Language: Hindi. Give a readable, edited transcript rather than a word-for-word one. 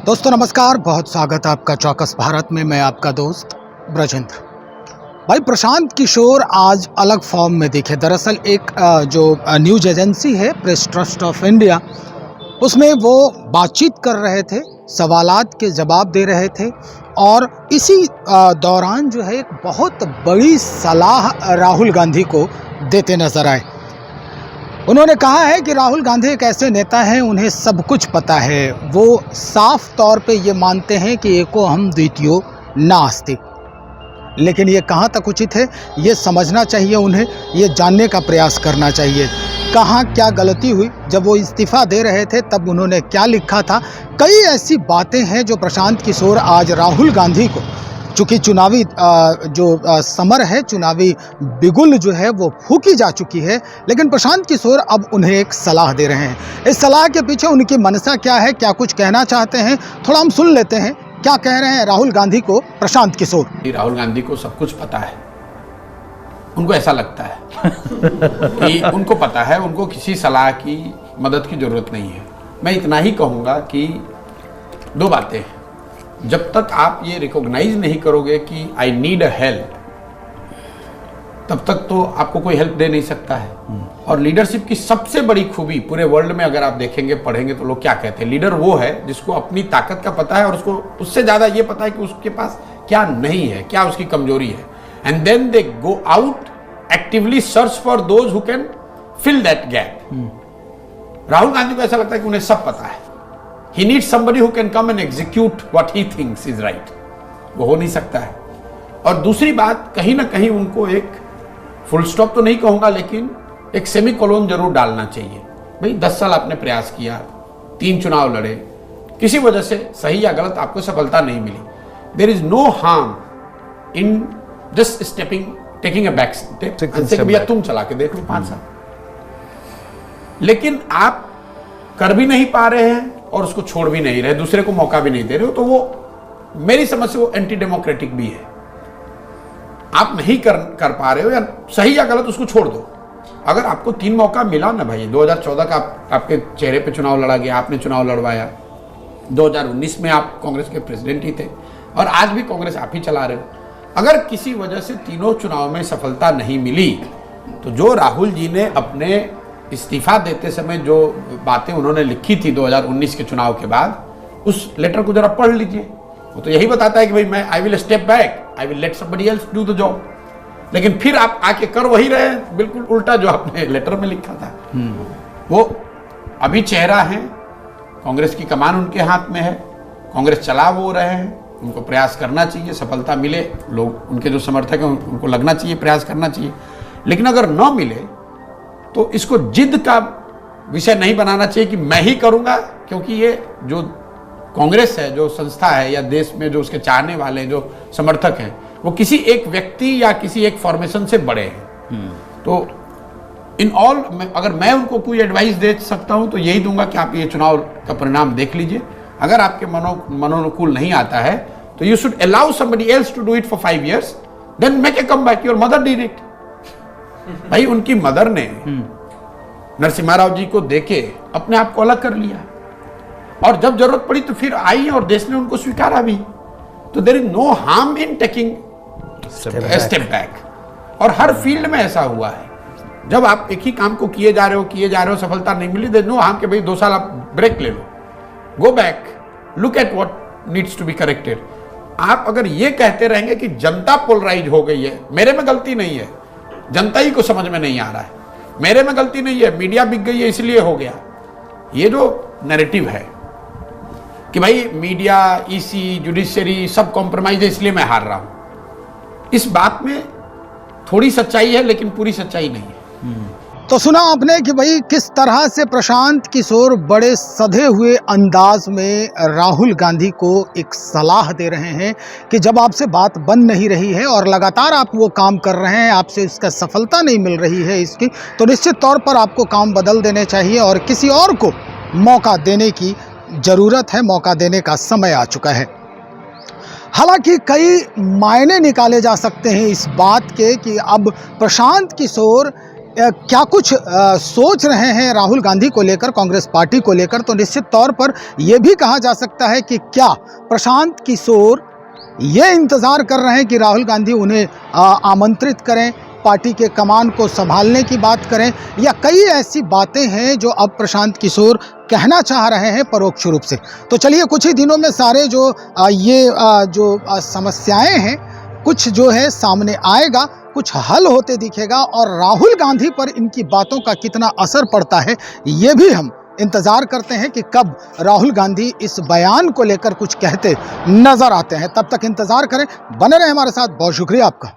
दोस्तों नमस्कार, बहुत स्वागत है आपका चौकस भारत में। मैं आपका दोस्त ब्रजेंद्र। भाई प्रशांत किशोर आज अलग फॉर्म में दिखे। दरअसल एक जो न्यूज़ एजेंसी है प्रेस ट्रस्ट ऑफ इंडिया, उसमें वो बातचीत कर रहे थे, सवालात के जवाब दे रहे थे और इसी दौरान जो है एक बहुत बड़ी सलाह राहुल गांधी को देते नजर आए। उन्होंने कहा है कि राहुल गांधी एक ऐसे नेता हैं, उन्हें सब कुछ पता है। वो साफ तौर पे ये मानते हैं कि एको हम द्वितीयो नास्ति। लेकिन ये कहाँ तक उचित है, ये समझना चाहिए उन्हें, ये जानने का प्रयास करना चाहिए कहाँ क्या गलती हुई। जब वो इस्तीफ़ा दे रहे थे तब उन्होंने क्या लिखा था। कई ऐसी बातें हैं जो प्रशांत किशोर आज राहुल गांधी को, चूँकि चुनावी समर है, चुनावी बिगुल जो है वो फूकी जा चुकी है, लेकिन प्रशांत किशोर अब उन्हें एक सलाह दे रहे हैं। इस सलाह के पीछे उनकी मनसा क्या है, क्या कुछ कहना चाहते हैं, थोड़ा हम सुन लेते हैं। क्या कह रहे हैं राहुल गांधी को प्रशांत किशोर। राहुल गांधी को सब कुछ पता है, उनको ऐसा लगता है कि उनको पता है, उनको किसी सलाह की मदद की जरूरत नहीं है। मैं इतना ही कहूँगा कि दो बातें हैं। जब तक आप ये रिकॉग्नाइज नहीं करोगे कि आई नीड अ हेल्प, तब तक तो आपको कोई हेल्प दे नहीं सकता है। और लीडरशिप की सबसे बड़ी खूबी पूरे वर्ल्ड में अगर आप देखेंगे, पढ़ेंगे, तो लोग क्या कहते हैं, लीडर वो है जिसको अपनी ताकत का पता है और उसको उससे ज्यादा ये पता है कि उसके पास क्या नहीं है, क्या उसकी कमजोरी है। And then they go out, actively search for those who can fill that gap. Rahul Gandhi को ऐसा लगता है कि उन्हें सब पता है। He needs somebody who can come and execute what he thinks is right. वो हो नहीं सकता है। और दूसरी बात, कहीं ना कहीं उनको एक फुल स्टॉप तो नहीं कहूंगा, लेकिन एक सेमी कोलोन जरूर डालना चाहिए। भाई 10 साल आपने प्रयास किया, 3 चुनाव लड़े, किसी वजह से सही या गलत आपको सफलता नहीं मिली। There is no harm in just taking a back step. भैया तुम चला के देख लो 5 साल, लेकिन आप कर भी नहीं पा रहे हैं और उसको छोड़ भी नहीं रहे, दूसरे को मौका भी नहीं दे रहे हो, तो वो मेरी समझ से वो एंटी डेमोक्रेटिक भी है। आप नहीं कर पा रहे हो, या सही या गलत उसको छोड़ दो। अगर आपको 3 मौका मिला ना भाई, 2014 का आपके चेहरे पे चुनाव लड़ा गया, आपने चुनाव लड़वाया, 2019 में आप कांग्रेस के प्रेसिडेंट ही थे और आज भी कांग्रेस आप ही चला रहे हो। अगर किसी वजह से तीनों चुनाव में सफलता नहीं मिली, तो जो राहुल जी ने अपने इस्तीफा देते समय जो बातें उन्होंने लिखी थी 2019 के चुनाव के बाद, उस लेटर को जरा पढ़ लीजिए। वो तो यही बताता है कि भाई मैं I will step back, I will let somebody else do the job. लेकिन फिर आप आके कर वही रहे, बिल्कुल उल्टा जो आपने लेटर में लिखा था। वो अभी चेहरा है, कांग्रेस की कमान उनके हाथ में है, कांग्रेस चला वो रहे हैं, उनको प्रयास करना चाहिए, सफलता मिले, लोग उनके जो समर्थक हैं उनको लगना चाहिए, प्रयास करना चाहिए। लेकिन अगर न मिले तो इसको जिद का विषय नहीं बनाना चाहिए कि मैं ही करूंगा, क्योंकि ये जो कांग्रेस है, जो संस्था है, या देश में जो उसके चाहने वाले जो समर्थक हैं, वो किसी एक व्यक्ति या किसी एक फॉर्मेशन से बड़े हैं। तो इन ऑल, अगर मैं उनको कोई एडवाइस दे सकता हूं तो यही दूंगा कि आप ये चुनाव का परिणाम देख लीजिए। अगर आपके मनोनुकूल नहीं आता है तो you should allow somebody else to do it for 5 years, then make a comeback. Your mother did it. भाई उनकी मदर ने नरसिम्हा राव जी को देके अपने आप को अलग कर लिया, और जब जरूरत पड़ी तो फिर आई और देश ने उनको स्वीकारा भी। तो there is no harm in taking step back. और हर फील्ड में ऐसा हुआ है, जब आप एक ही काम को किए जा रहे हो, सफलता नहीं मिली, देयर नो हार्म कि भाई 2 साल आप ब्रेक ले लो, go back, look at what needs to be corrected. आप अगर ये कहते रहेंगे कि जनता पोलराइज हो गई है, मेरे में गलती नहीं है, जनता ही को समझ में नहीं आ रहा है, मेरे में गलती नहीं है, मीडिया बिक गई है इसलिए हो गया, ये जो नैरेटिव है कि भाई मीडिया, ईसी, जुडिशरी सब कॉम्प्रोमाइज है इसलिए मैं हार रहा हूं, इस बात में थोड़ी सच्चाई है लेकिन पूरी सच्चाई नहीं है। तो सुना आपने कि भाई किस तरह से प्रशांत किशोर बड़े सधे हुए अंदाज में राहुल गांधी को एक सलाह दे रहे हैं कि जब आपसे बात बन नहीं रही है और लगातार आप वो काम कर रहे हैं, आपसे इसका सफलता नहीं मिल रही है इसकी, तो निश्चित तौर पर आपको काम बदल देने चाहिए और किसी और को मौका देने की ज़रूरत है, मौका देने का समय आ चुका है। हालांकि कई मायने निकाले जा सकते हैं इस बात के कि अब प्रशांत किशोर क्या कुछ सोच रहे हैं राहुल गांधी को लेकर, कांग्रेस पार्टी को लेकर, तो निश्चित तौर पर यह भी कहा जा सकता है कि क्या प्रशांत किशोर ये इंतज़ार कर रहे हैं कि राहुल गांधी उन्हें आमंत्रित करें, पार्टी के कमान को संभालने की बात करें, या कई ऐसी बातें हैं जो अब प्रशांत किशोर कहना चाह रहे हैं परोक्ष रूप से। तो चलिए कुछ ही दिनों में सारे जो समस्याएं हैं, कुछ जो है सामने आएगा, कुछ हल होते दिखेगा, और राहुल गांधी पर इनकी बातों का कितना असर पड़ता है ये भी हम इंतज़ार करते हैं कि कब राहुल गांधी इस बयान को लेकर कुछ कहते नजर आते हैं। तब तक इंतज़ार करें, बने रहें हमारे साथ। बहुत शुक्रिया आपका।